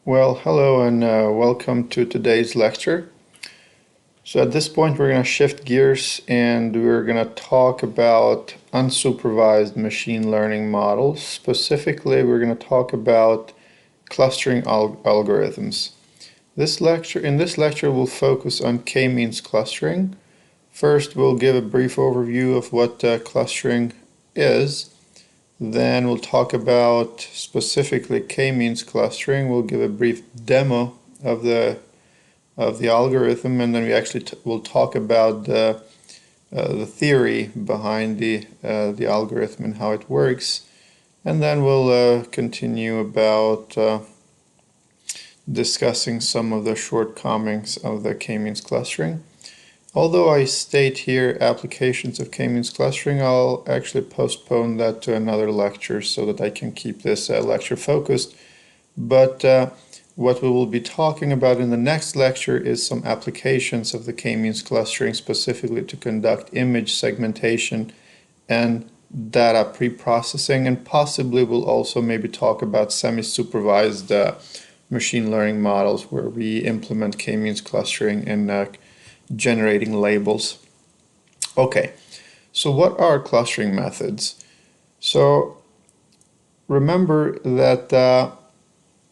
Well, hello and welcome to today's lecture. So at this point we're going to shift gears and we're going to talk about unsupervised machine learning models. Specifically, we're going to talk about clustering algorithms. In this lecture we'll focus on k-means clustering. First, we'll give a brief overview of what clustering is. Then we'll talk about specifically k-means clustering. We'll give a brief demo of the algorithm, and then we actually will talk about the theory behind the algorithm and how it works. And then we'll continue about discussing some of the shortcomings of the k-means clustering. Although I state here applications of k-means clustering, I'll actually postpone that to another lecture so that I can keep this lecture focused. But what we will be talking about in the next lecture is some applications of the k-means clustering, specifically to conduct image segmentation and data pre-processing, and possibly we'll also maybe talk about semi-supervised machine learning models where we implement k-means clustering in generating labels. Okay, so what are clustering methods? So remember that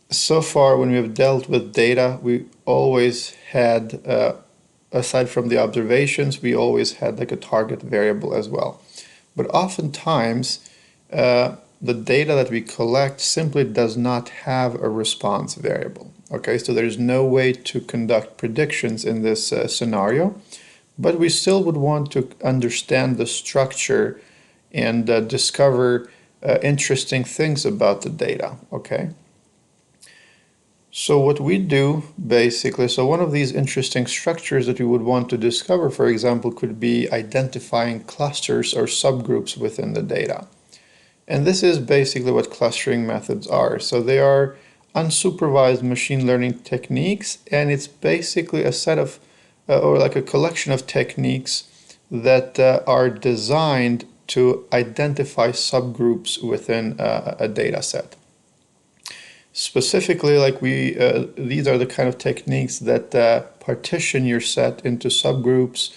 so far when we have dealt with data, we always had, aside from the observations, we always had like a target variable as well. But oftentimes the data that we collect simply does not have a response variable. Okay, so there's no way to conduct predictions in this scenario, but we still would want to understand the structure and discover interesting things about the data. Okay, so what we do basically, so one of these interesting structures that we would want to discover, for example, could be identifying clusters or subgroups within the data. And this is basically what clustering methods are. So they are unsupervised machine learning techniques, and it's basically a set of, or like a collection of techniques that are designed to identify subgroups within a data set. Specifically, like these are the kind of techniques that partition your set into subgroups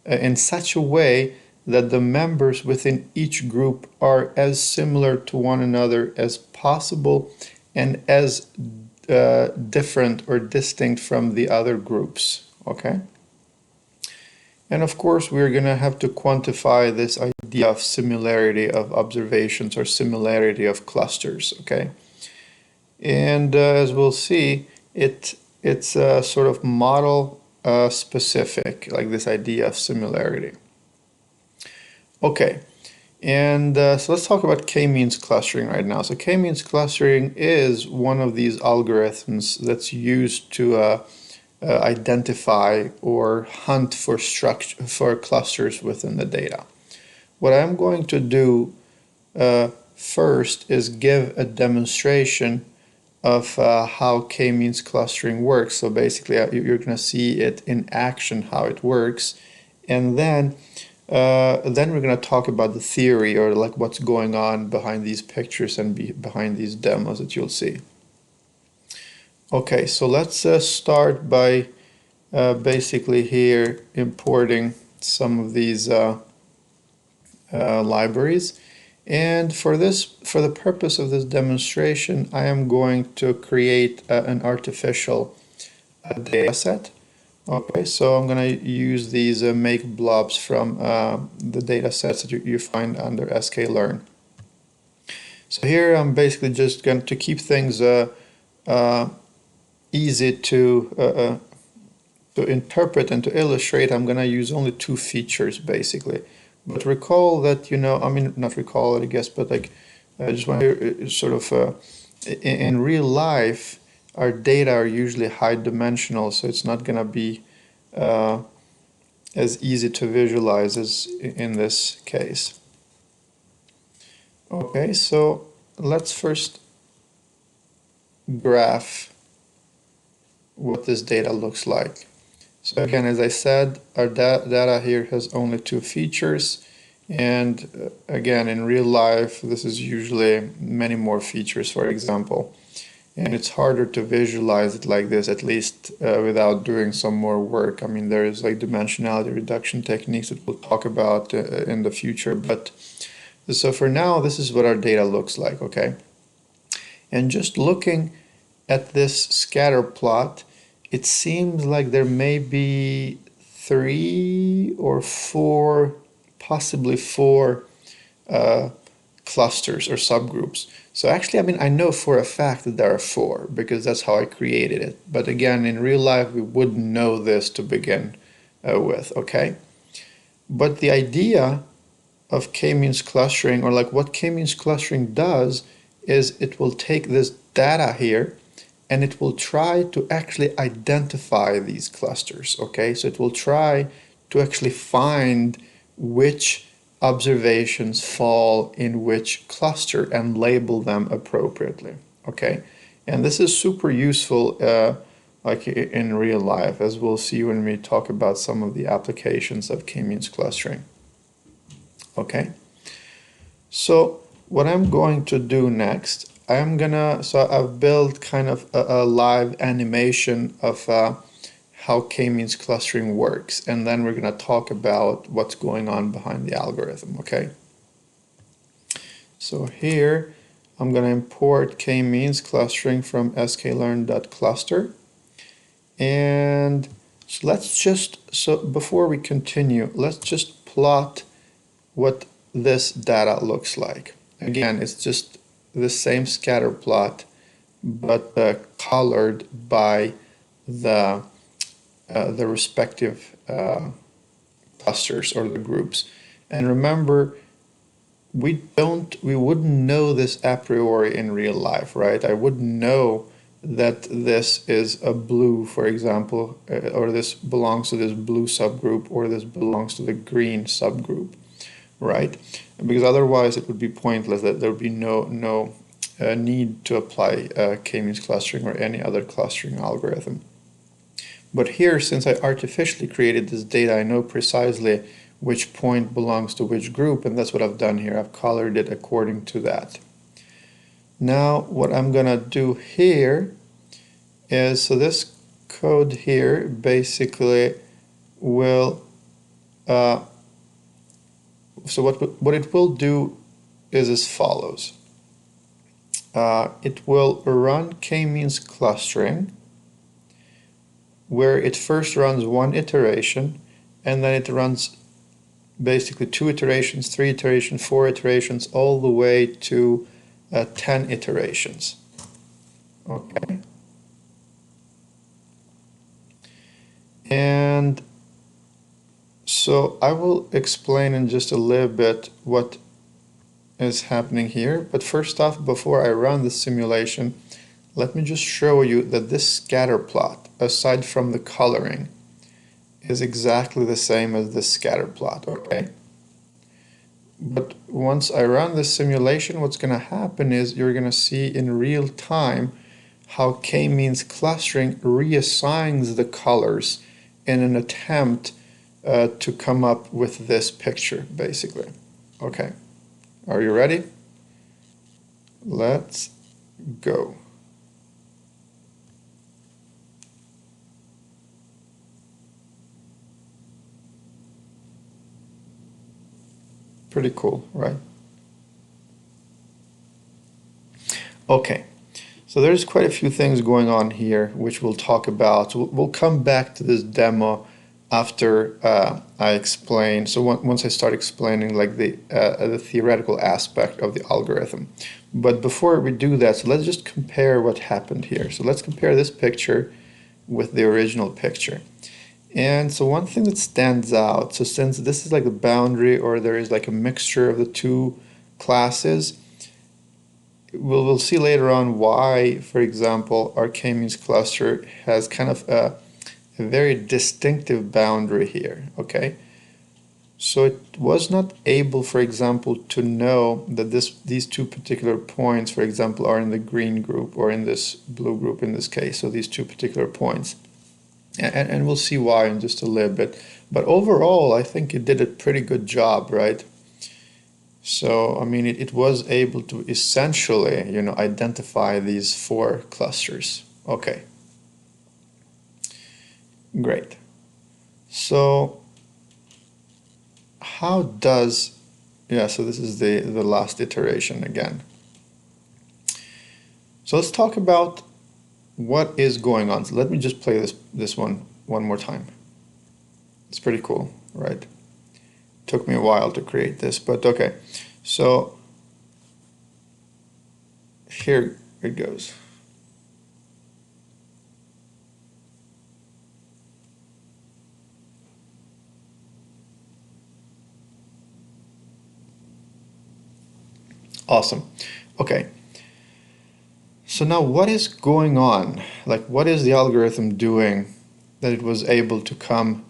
in such a way that the members within each group are as similar to one another as possible and as different or distinct from the other groups. Okay? And of course, we're going to have to quantify this idea of similarity of observations or similarity of clusters. Okay? And as we'll see, it's sort of model specific, like this idea of similarity. Okay, and so let's talk about k-means clustering right now. So k-means clustering is one of these algorithms that's used to identify or hunt for clusters within the data. What I'm going to do first is give a demonstration of how k-means clustering works. So basically you're going to see it in action, how it works, and then we're going to talk about the theory, or like what's going on behind these pictures and behind these demos that you'll see. Okay, so let's start by basically here importing some of these libraries. And for the purpose of this demonstration, I am going to create an artificial data set. Okay, so I'm going to use these make blobs from the data sets that you find under sklearn. So here I'm basically just going to keep things easy to interpret and to illustrate. I'm going to use only two features basically. But recall that, I mean, not recall it, I guess, but like, I just want to sort of, in real life, our data are usually high dimensional, so it's not going to be as easy to visualize as in this case. Okay, so let's first graph what this data looks like. So again, as I said, our data here has only two features, and again, in real life, this is usually many more features, for example. And it's harder to visualize it like this, at least without doing some more work. I mean, there is like dimensionality reduction techniques that we'll talk about in the future. But so for now, this is what our data looks like, okay? And just looking at this scatter plot, it seems like there may be 3 or 4, possibly 4 clusters or subgroups. So actually, I mean, I know for a fact that there are 4 because that's how I created it. But again, in real life, we wouldn't know this to begin with, okay? But the idea of k-means clustering, or like what k-means clustering does, is it will take this data here and it will try to actually identify these clusters, okay? So it will try to actually find which observations fall in which cluster and label them appropriately, okay? And this is super useful like in real life, as we'll see when we talk about some of the applications of k-means clustering, okay? So what I'm going to do next, so I've built kind of a live animation of how k-means clustering works, and then we're going to talk about what's going on behind the algorithm, okay? So here I'm going to import k-means clustering from sklearn.cluster, and so before we continue, let's just plot what this data looks like. Again, it's just the same scatter plot, but colored by the respective clusters or the groups. And remember, we wouldn't know this a priori in real life, right? I wouldn't know that this is a blue, for example, or this belongs to this blue subgroup, or this belongs to the green subgroup, right? Because otherwise it would be pointless, that there would be no need to apply k-means clustering or any other clustering algorithm. But here, since I artificially created this data, I know precisely which point belongs to which group, and that's what I've done here. I've colored it according to that. Now, what I'm gonna do here is, so this code here basically will, so what it will do is as follows. It will run k-means clustering, where it first runs 1 iteration, and then it runs basically 2 iterations, 3 iterations, 4 iterations, all the way to 10 iterations. Okay. And so I will explain in just a little bit what is happening here. But first off, before I run the simulation, let me just show you that this scatter plot, aside from the coloring, is exactly the same as this scatter plot, okay? But once I run this simulation, what's going to happen is you're going to see in real time how k-means clustering reassigns the colors in an attempt to come up with this picture, basically. Okay, are you ready? Let's go. Pretty cool, right? Okay, so there's quite a few things going on here which we'll talk about. So we'll come back to this demo after I explain. So once I start explaining like the theoretical aspect of the algorithm. But before we do that, so let's just compare what happened here. So let's compare this picture with the original picture. And so one thing that stands out, so since this is like the boundary, or there is like a mixture of the two classes, we'll see later on why, for example, our k-means cluster has kind of a very distinctive boundary here, okay? So it was not able, for example, to know that these two particular points, for example, are in the green group or in this blue group in this case, so these two particular points. And we'll see why in just a little bit. But overall, I think it did a pretty good job, right? So, I mean, it was able to essentially, you know, identify these 4 clusters. Okay. Great. So, how does, yeah, so this is the last iteration again. So let's talk about what is going on. So let me just play this one more time. It's pretty cool, right? Took me a while to create this, but okay. So here it goes. Awesome. Okay. So now what is going on? Like, what is the algorithm doing that it was able to come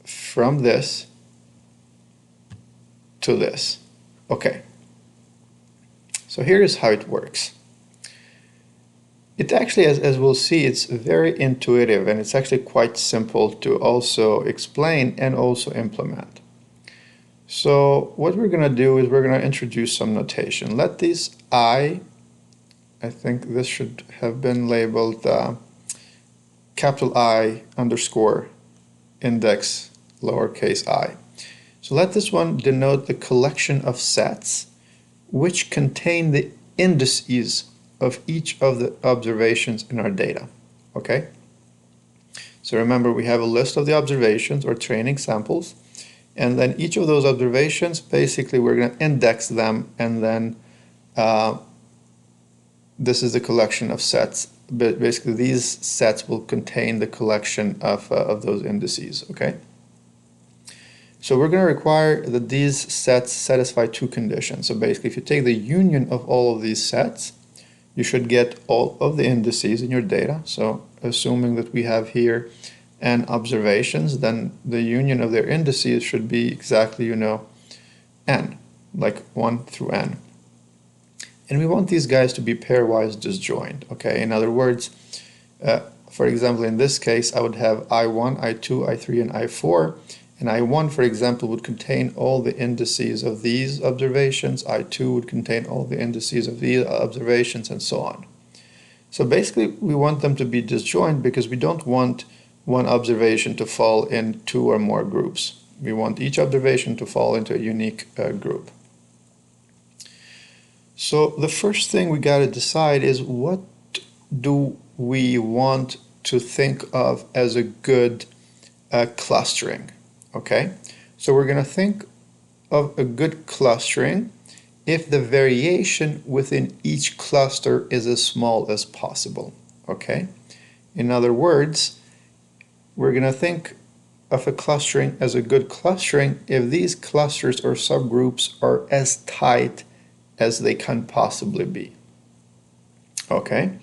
from this to this? Okay. So here's how it works. It actually, as we'll see, it's very intuitive, and it's actually quite simple to also explain and also implement. So what we're going to do is we're going to introduce some notation. Let these I think this should have been labeled capital I underscore index lowercase I. So let this one denote the collection of sets which contain the indices of each of the observations in our data. Okay? So remember, we have a list of the observations or training samples, and then each of those observations, basically we're going to index them, and then this is the collection of sets. But basically these sets will contain the collection of those indices. Okay? So we're going to require that these sets satisfy 2 conditions. So basically, if you take the union of all of these sets, you should get all of the indices in your data. So assuming that we have here n observations, then the union of their indices should be exactly, you know, n, like 1 through n. And we want these guys to be pairwise disjoint. Okay, in other words, for example, in this case, I would have I1, I2, I3, and I4. And I1, for example, would contain all the indices of these observations. I2 would contain all the indices of these observations, and so on. So basically, we want them to be disjoint because we don't want one observation to fall in 2 or more groups. We want each observation to fall into a unique group. So the first thing we got to decide is, what do we want to think of as a good clustering? Okay, so we're going to think of a good clustering if the variation within each cluster is as small as possible. Okay, in other words, we're going to think of a clustering as a good clustering if these clusters or subgroups are as tight as they can possibly be. Okay,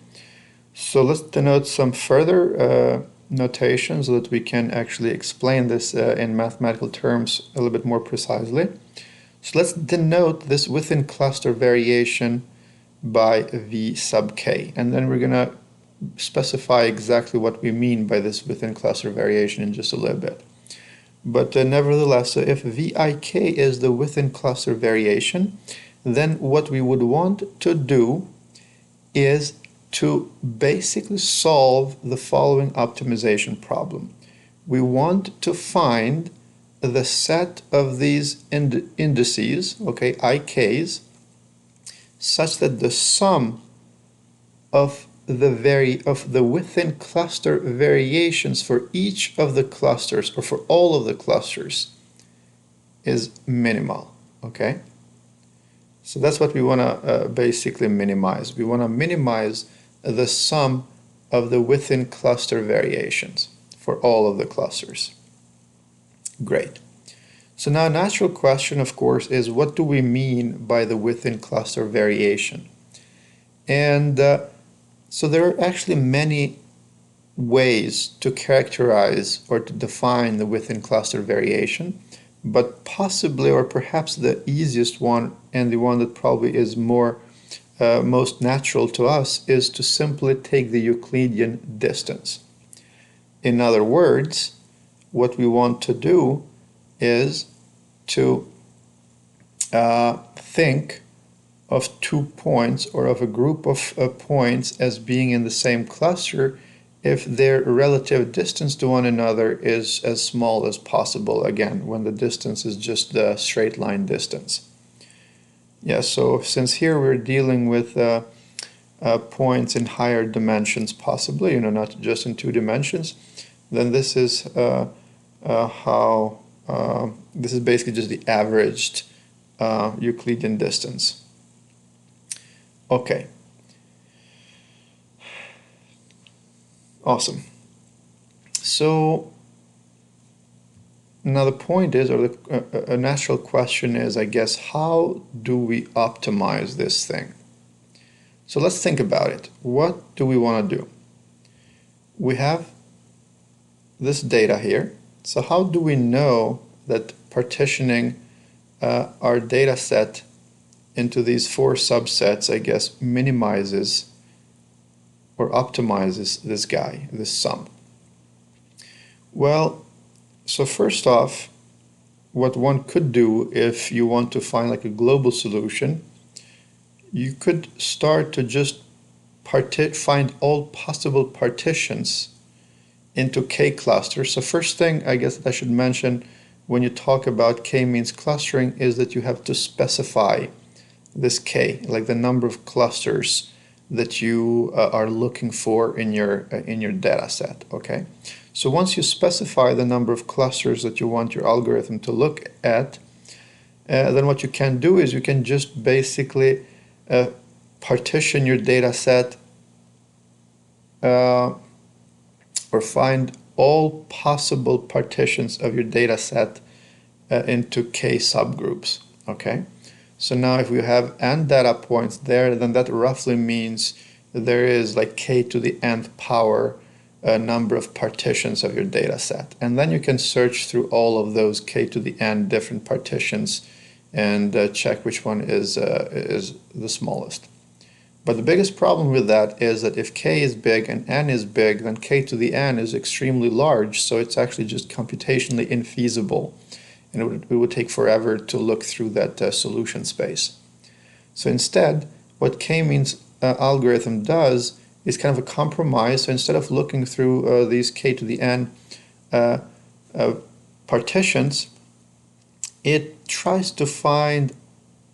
so let's denote some further notation so that we can actually explain this in mathematical terms a little bit more precisely. So let's denote this within cluster variation by V sub k, and then we're going to specify exactly what we mean by this within cluster variation in just a little bit. But nevertheless, so if Vik is the within cluster variation, then what we would want to do is to basically solve the following optimization problem. We want to find the set of these indices, okay, IKs, such that the sum of the within cluster variations for each of the clusters, or for all of the clusters, is minimal. Okay, so that's what we want to basically minimize. We want to minimize the sum of the within cluster variations for all of the clusters. Great. So now a natural question, of course, is, what do we mean by the within cluster variation? And so there are actually many ways to characterize or to define the within cluster variation, but possibly, or perhaps the easiest one, and the one that probably is most natural to us, is to simply take the Euclidean distance. In other words, what we want to do is to think of 2 points or of a group of points as being in the same cluster if their relative distance to one another is as small as possible, again, when the distance is just the straight line distance. Yeah, so since here we're dealing with points in higher dimensions possibly, not just in 2 dimensions, then this is this is basically just the averaged Euclidean distance. Okay. Awesome. So now the point is, or a natural question is, I guess, how do we optimize this thing? So let's think about it. What do we want to do? We have this data here. So how do we know that partitioning our data set into these 4 subsets, I guess, minimizes or optimizes this guy, this sum? Well, so first off, what one could do if you want to find like a global solution, you could start to just find all possible partitions into K clusters. So first thing I guess that I should mention when you talk about K-means clustering is that you have to specify this K, like the number of clusters that you are looking for in your data set. Okay, so once you specify the number of clusters that you want your algorithm to look at, then what you can do is you can just basically partition your data set or find all possible partitions of your data set into K subgroups. Okay. So now if we have n data points there, then that roughly means there is like k to the nth power number of partitions of your data set. And then you can search through all of those k to the n different partitions and check which one is the smallest. But the biggest problem with that is that if k is big and n is big, then k to the n is extremely large, so it's actually just computationally infeasible. And it would take forever to look through that solution space. So instead, what K-means algorithm does is kind of a compromise. So instead of looking through these k to the n partitions, it tries to find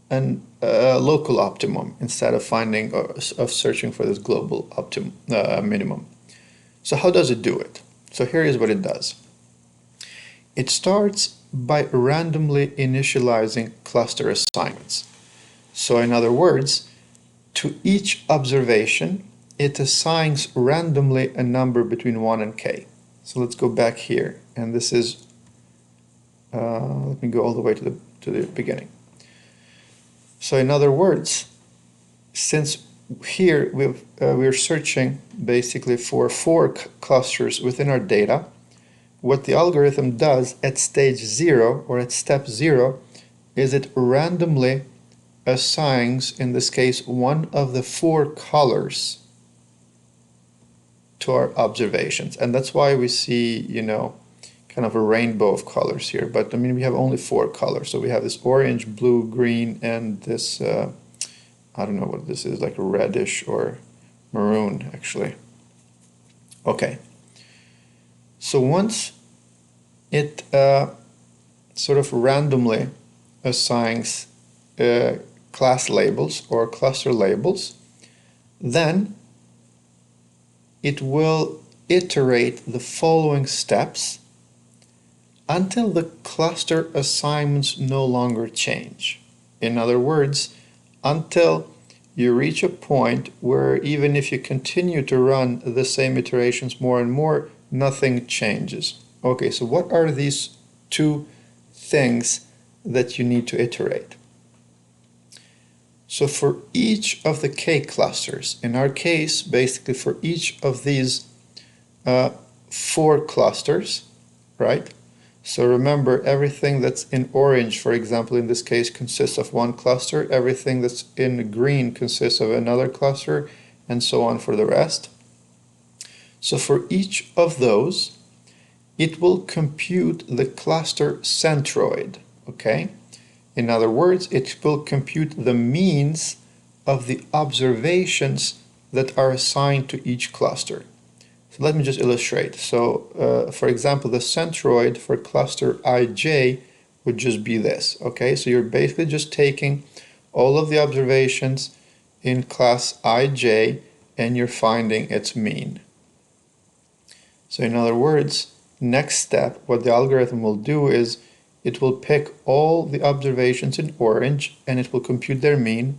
a local optimum instead of finding of searching for this global optimum minimum. So how does it do it? So here is what it does. It starts by randomly initializing cluster assignments. So in other words, to each observation, it assigns randomly a number between 1 and k. So let's go back here, and this is, let me go all the way to the beginning. So in other words, since here we're searching basically for 4 clusters within our data, what the algorithm does at stage 0 or at step 0 is it randomly assigns, in this case, one of the 4 colors to our observations. And that's why we see, kind of a rainbow of colors here. But I mean, we have only 4 colors. So we have this orange, blue, green, and this, I don't know what this is, like a reddish or maroon, actually. Okay. So once it sort of randomly assigns class labels or cluster labels, then it will iterate the following steps until the cluster assignments no longer change. In other words, until you reach a point where even if you continue to run the same iterations more and more, nothing changes. Okay, so what are these 2 things that you need to iterate? So for each of the K clusters, in our case, basically for each of these 4 clusters, right? So remember, everything that's in orange, for example, in this case, consists of 1 cluster. Everything that's in green consists of another cluster, and so on for the rest. So for each of those, it will compute the cluster centroid, okay? In other words, it will compute the means of the observations that are assigned to each cluster. So let me just illustrate. So for example, the centroid for cluster ij would just be this. Okay, so you're basically just taking all of the observations in class ij and you're finding its mean. So in other words, next step, what the algorithm will do is it will pick all the observations in orange and it will compute their mean.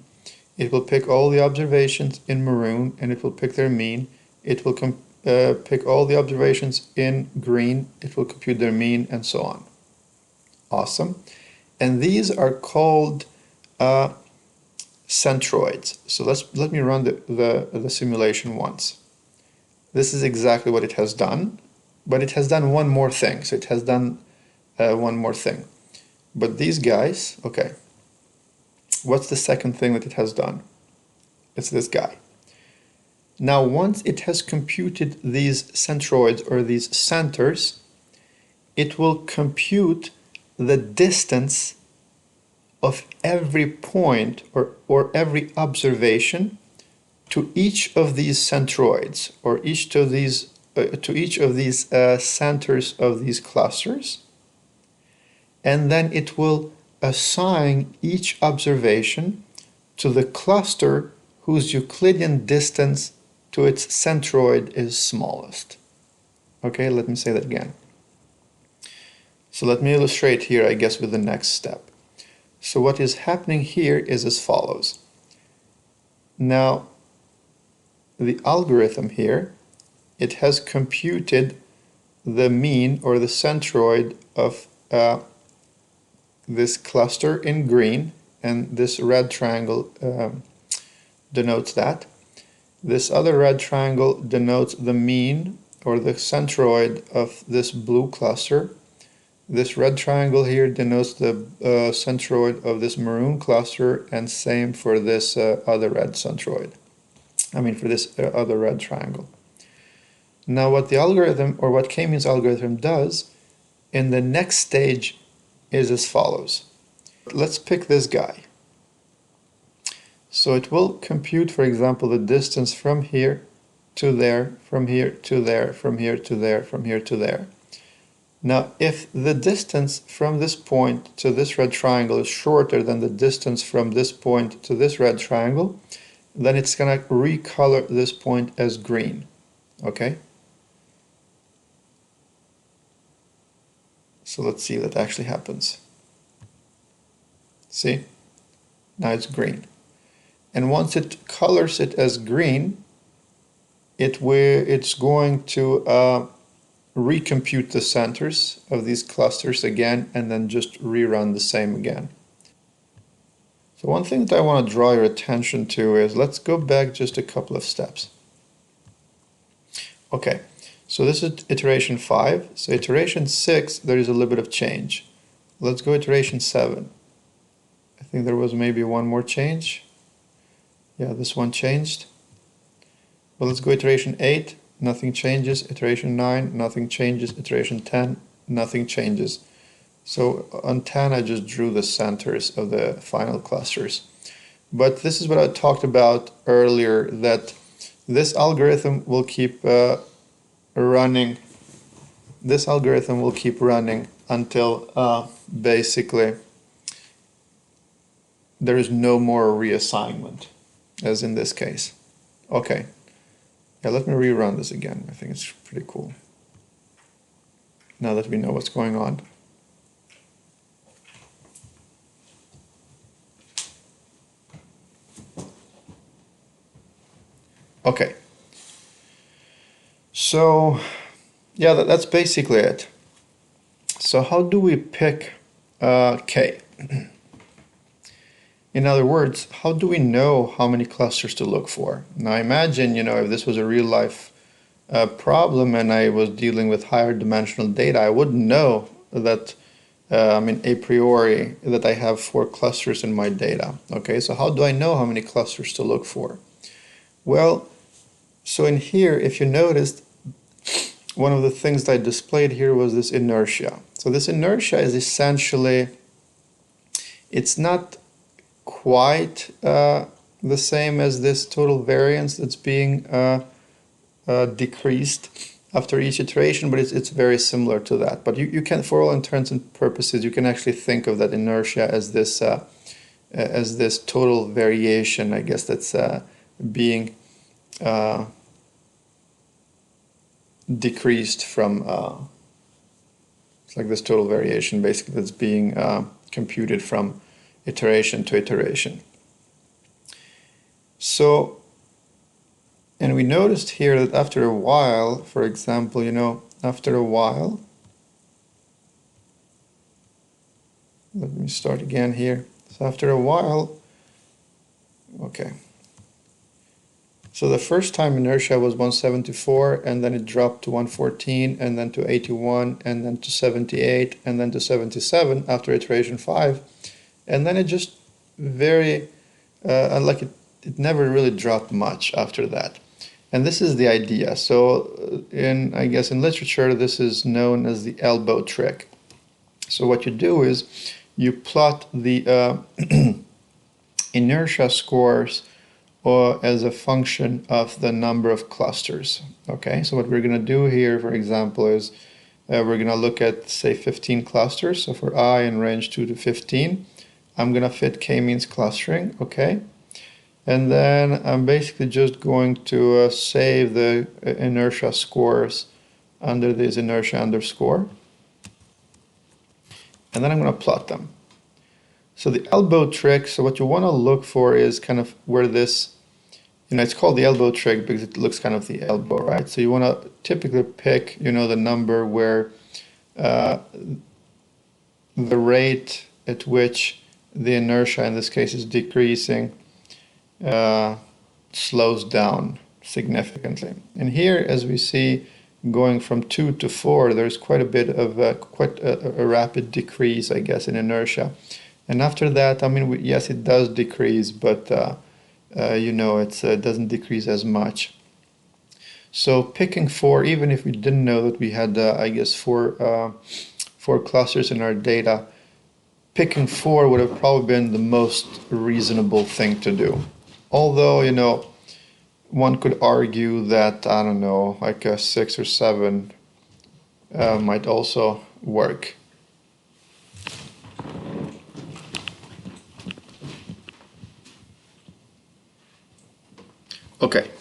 It will pick all the observations in maroon and it will pick their mean. It will pick all the observations in green, it will compute their mean, and so on. Awesome. And these are called centroids. So let me run the simulation once. This is exactly what it has done, but it has done one more thing. So it has done one more thing. But these guys, okay, what's the second thing that it has done? It's this guy. Now, once it has computed these centroids or these centers, it will compute the distance of every point or every observation to each of these centroids or to each of these centers of these clusters, and then it will assign each observation to the cluster whose Euclidean distance to its centroid is smallest. Okay, let me say that again. So let me illustrate here, I guess, with the next step. So what is happening here is as follows. Now, the algorithm here, it has computed the mean or the centroid of this cluster in green, and this red triangle denotes that. This other red triangle denotes the mean or the centroid of this blue cluster. This red triangle here denotes the centroid of this maroon cluster, and same for this other red centroid. I mean for this other red triangle. Now what the algorithm, or what K-means algorithm does in the next stage is as follows. Let's pick this guy. So it will compute, for example, the distance from here to there, from here to there, from here to there, from here to there. Now, if the distance from this point to this red triangle is shorter than the distance from this point to this red triangle, then it's going to recolor this point as green. Okay? So let's see if that actually happens. See? Now it's green. And once it colors it as green, it's going to recompute the centers of these clusters again and then just rerun the same again. So one thing that I want to draw your attention to is, let's go back just a couple of steps. Okay, so this is iteration 5. So iteration 6, there is a little bit of change. Let's go iteration 7. I think there was maybe one more change. Yeah, this one changed. Well, let's go iteration 8, nothing changes. Iteration 9, nothing changes. Iteration 10, nothing changes. So on 10, I just drew the centers of the final clusters. But this is what I talked about earlier, that this algorithm will keep running. This algorithm will keep running until basically there is no more reassignment, as in this case. Okay. Yeah, let me rerun this again. I think it's pretty cool. Now that we know what's going on. Okay. So, yeah, that's basically it. So how do we pick K? In other words, how do we know how many clusters to look for? Now imagine, if this was a real life problem and I was dealing with higher dimensional data, I wouldn't know that, a priori, that I have 4 clusters in my data. Okay, so how do I know how many clusters to look for? Well, so in here, if you noticed, one of the things that I displayed here was this inertia. So this inertia is essentially It's not quite the same as this total variance that's being decreased after each iteration, but it's very similar to that. But you can, for all intents and purposes, you can actually think of that inertia as this total variation, I guess, that's being decreased from, it's like this total variation basically that's being computed from iteration to iteration. So, and we noticed here that after a while, for example, after a while, let me start again here. So after a while, okay. So the first time inertia was 174, and then it dropped to 114, and then to 81, and then to 78, and then to 77 after iteration 5. And then it just like it never really dropped much after that. And this is the idea. So I guess in literature, this is known as the elbow trick. So what you do is you plot the inertia scores as a function of the number of clusters. Okay, so what we're going to do here, for example, is we're going to look at, say, 15 clusters. So for I in range 2 to 15, I'm going to fit k-means clustering, okay? And then I'm basically just going to save the inertia scores under this inertia underscore. And then I'm going to plot them. So the elbow trick, so what you want to look for is kind of where this, it's called the elbow trick because it looks kind of the elbow, right? So you want to typically pick, the number where the rate at which the inertia in this case is decreasing slows down significantly. And here, as we see, going from 2 to 4, there's quite a bit of a rapid decrease, I guess, in inertia. And after that, I mean, yes, it does decrease, but it doesn't decrease as much. So picking 4, even if we didn't know that we had, I guess, four clusters in our data, picking 4 would have probably been the most reasonable thing to do. Although, one could argue that, I don't know, like a 6 or 7 might also work. Okay,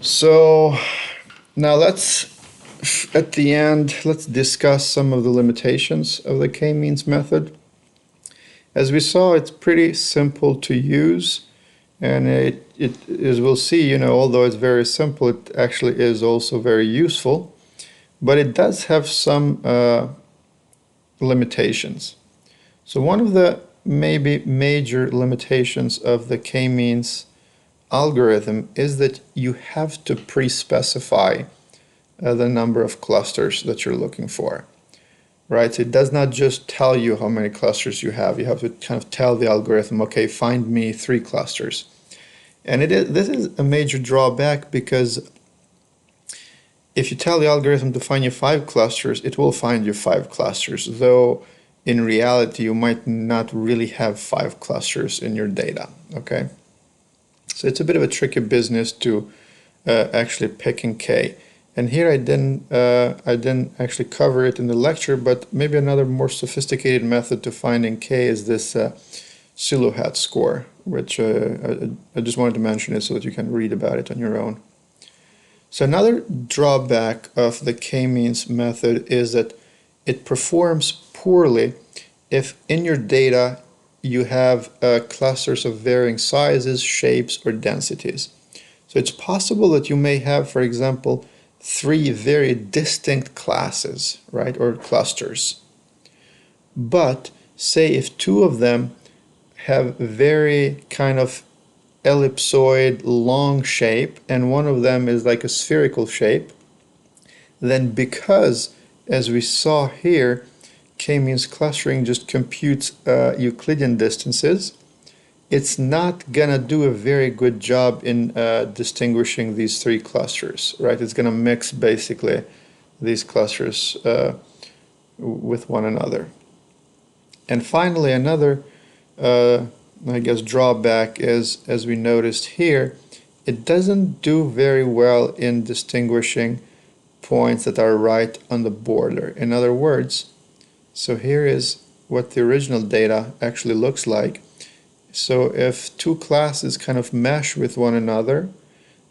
so now at the end, let's discuss some of the limitations of the k-means method. As we saw, it's pretty simple to use, and as we'll see, although it's very simple, it actually is also very useful, but it does have some limitations. So one of the maybe major limitations of the k-means algorithm is that you have to pre-specify the number of clusters that you're looking for, right? So it does not just tell you how many clusters you have. You have to kind of tell the algorithm, okay, find me 3 clusters. And this is a major drawback, because if you tell the algorithm to find you 5 clusters, it will find you 5 clusters, though in reality you might not really have 5 clusters in your data, okay? So it's a bit of a tricky business to actually picking k. And here I didn't actually cover it in the lecture, but maybe another more sophisticated method to finding k is this silhouette score, which I just wanted to mention it so that you can read about it on your own. So another drawback of the k-means method is that it performs poorly if in your data you have clusters of varying sizes, shapes, or densities. So it's possible that you may have, for example, 3 very distinct classes, right, or clusters. But say if 2 of them have very kind of ellipsoid long shape and one of them is like a spherical shape, then because, as we saw here, k-means clustering just computes Euclidean distances, it's not gonna do a very good job in distinguishing these 3 clusters, right? It's gonna mix basically these clusters with one another. And finally, another I guess drawback is, as we noticed here, it doesn't do very well in distinguishing points that are right on the border. In other words, so here is what the original data actually looks like. So if two classes kind of mesh with one another,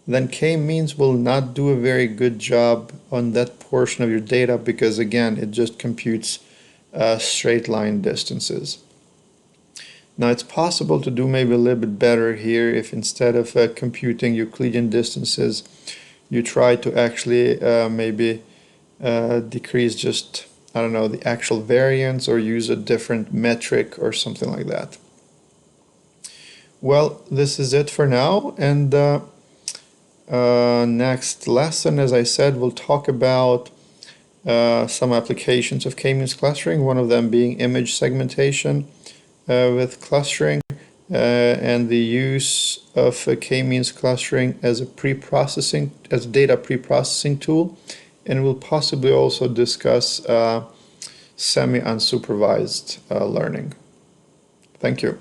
then k-means will not do a very good job on that portion of your data because, again, it just computes straight line distances. Now it's possible to do maybe a little bit better here if instead of computing Euclidean distances, you try to actually maybe decrease just, I don't know, the actual variance or use a different metric or something like that. Well, this is it for now, and next lesson, as I said, we'll talk about some applications of k-means clustering, one of them being image segmentation with clustering and the use of k-means clustering as a data pre-processing tool, and we'll possibly also discuss semi-unsupervised learning. Thank you.